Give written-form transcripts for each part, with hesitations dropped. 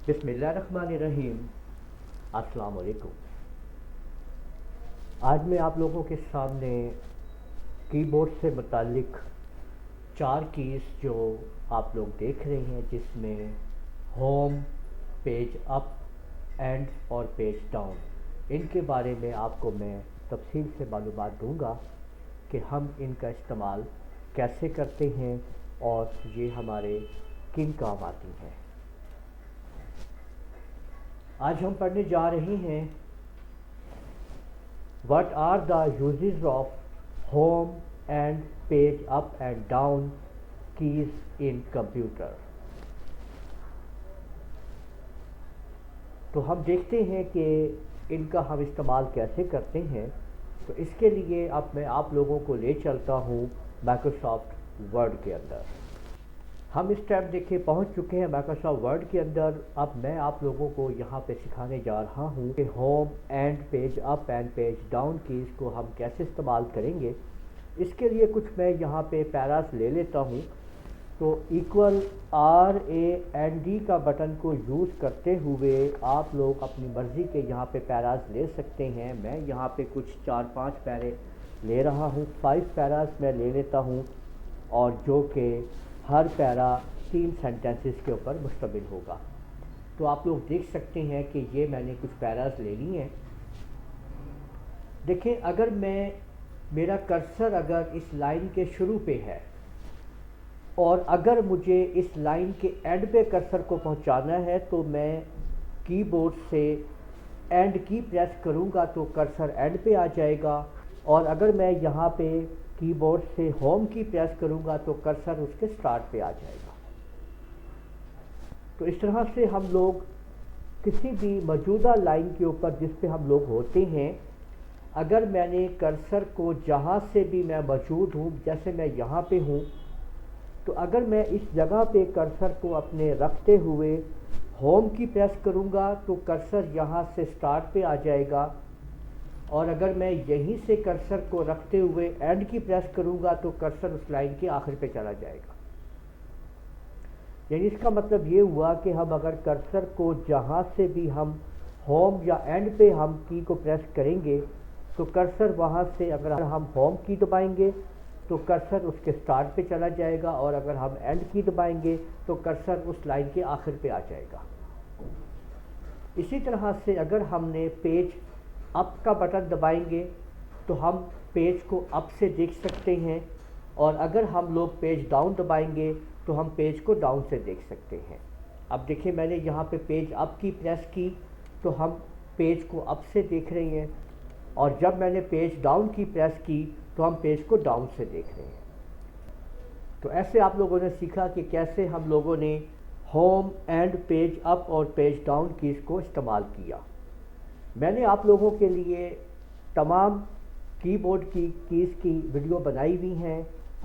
بسم اللہ الرحمن الرحیم۔ السلام علیکم۔ آج میں آپ لوگوں کے سامنے کی بورڈ سے متعلق 4 کیز جو آپ لوگ دیکھ رہے ہیں، جس میں ہوم، پیج اپ، اینڈ اور پیج ڈاؤن، ان کے بارے میں آپ کو میں تفصیل سے معلومات دوں گا کہ ہم ان کا استعمال کیسے کرتے ہیں اور یہ ہمارے کن کام آتی ہیں۔ آج ہم پڑھنے جا رہے ہیں what are the uses of home and page up and down keys in computer. تو ہم دیکھتے ہیں کہ ان کا ہم استعمال کیسے کرتے ہیں۔ تو اس کے لیے اب میں آپ لوگوں کو لے چلتا ہوں مائکروسافٹ ورڈ کے اندر۔ ہم اس ٹائم دیکھیں پہنچ چکے ہیں مائکروسافٹ ورڈ کے اندر۔ اب میں آپ لوگوں کو یہاں پہ سکھانے جا رہا ہوں کہ home and page up and page down keys کو ہم کیسے استعمال کریں گے۔ اس کے لیے کچھ میں یہاں پہ پیراز لے لیتا ہوں۔ تو ایکول RAND کا بٹن کو یوز کرتے ہوئے آپ لوگ اپنی مرضی کے یہاں پہ پیراز لے سکتے ہیں۔ میں یہاں پہ کچھ 4-5 پیرے لے رہا ہوں۔ 5 پیراز میں لے لیتا ہوں، اور جو کہ ہر پیرا 3 سینٹنسز کے اوپر مشتمل ہوگا۔ تو آپ لوگ دیکھ سکتے ہیں کہ یہ میں نے کچھ پیراز لے لی ہیں۔ دیکھیں، اگر میرا کرسر اگر اس لائن کے شروع پہ ہے اور اگر مجھے اس لائن کے اینڈ پہ کرسر کو پہنچانا ہے تو میں کی بورڈ سے اینڈ کی پریس کروں گا تو کرسر اینڈ پہ آ جائے گا، اور اگر میں یہاں پہ کی بورڈ سے ہوم کی پریس کروں گا تو کرسر اس کے سٹارٹ پہ آ جائے گا۔ تو اس طرح سے ہم لوگ کسی بھی موجودہ لائن کے اوپر جس پہ ہم لوگ ہوتے ہیں، اگر میں نے کرسر کو جہاں سے بھی میں موجود ہوں، جیسے میں یہاں پہ ہوں، تو اگر میں اس جگہ پہ کرسر کو اپنے رکھتے ہوئے ہوم کی پریس کروں گا تو کرسر یہاں سے سٹارٹ پہ آ جائے گا، اور اگر میں یہیں سے کرسر کو رکھتے ہوئے اینڈ کی پریس کروں گا تو کرسر اس لائن کے آخر پہ چلا جائے گا۔ یعنی اس کا مطلب یہ ہوا کہ ہم اگر کرسر کو جہاں سے بھی ہم ہوم یا اینڈ پہ ہم کی کو پریس کریں گے تو کرسر وہاں سے اگر ہم ہوم کی دبائیں گے تو کرسر اس کے سٹارٹ پہ چلا جائے گا، اور اگر ہم اینڈ کی دبائیں گے تو کرسر اس لائن کے آخر پہ آ جائے گا۔ اسی طرح سے اگر ہم نے پیج اپ کا بٹن دبائیں گے تو ہم پیج کو اپ سے دیکھ سکتے ہیں، اور اگر ہم لوگ پیج ڈاؤن دبائیں گے تو ہم پیج کو ڈاؤن سے دیکھ سکتے ہیں۔ اب دیکھیں، میں نے یہاں پہ پیج اپ کی پریس کی تو ہم پیج کو اپ سے دیکھ رہے ہیں، اور جب میں نے پیج ڈاؤن کی پریس کی تو ہم پیج کو ڈاؤن سے دیکھ رہے ہیں۔ تو ایسے آپ لوگوں نے سیکھا کہ کیسے ہم لوگوں نے ہوم اینڈ پیج اپ اور پیج ڈاؤن کیز کو استعمال کیا۔ میں نے آپ لوگوں کے لیے تمام کی بورڈ کی کیز کی ویڈیو بنائی ہوئی ہیں،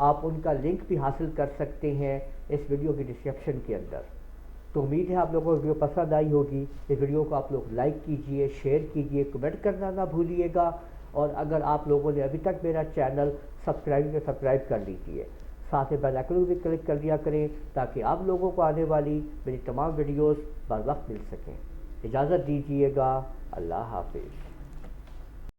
آپ ان کا لنک بھی حاصل کر سکتے ہیں اس ویڈیو کی ڈسکرپشن کے اندر۔ تو امید ہے آپ لوگوں کو ویڈیو پسند آئی ہوگی۔ اس ویڈیو کو آپ لوگ لائک کیجئے، شیئر کیجئے، کمنٹ کرنا نہ بھولیے گا، اور اگر آپ لوگوں نے ابھی تک میرا چینل سبسکرائب کر لیجئے، ساتھ میں بیل آئیکن بھی کلک کر دیا کریں تاکہ آپ لوگوں کو آنے والی میری تمام ویڈیوز بر وقت مل سکیں۔ اجازت دیجیے گا، اللہ حافظ۔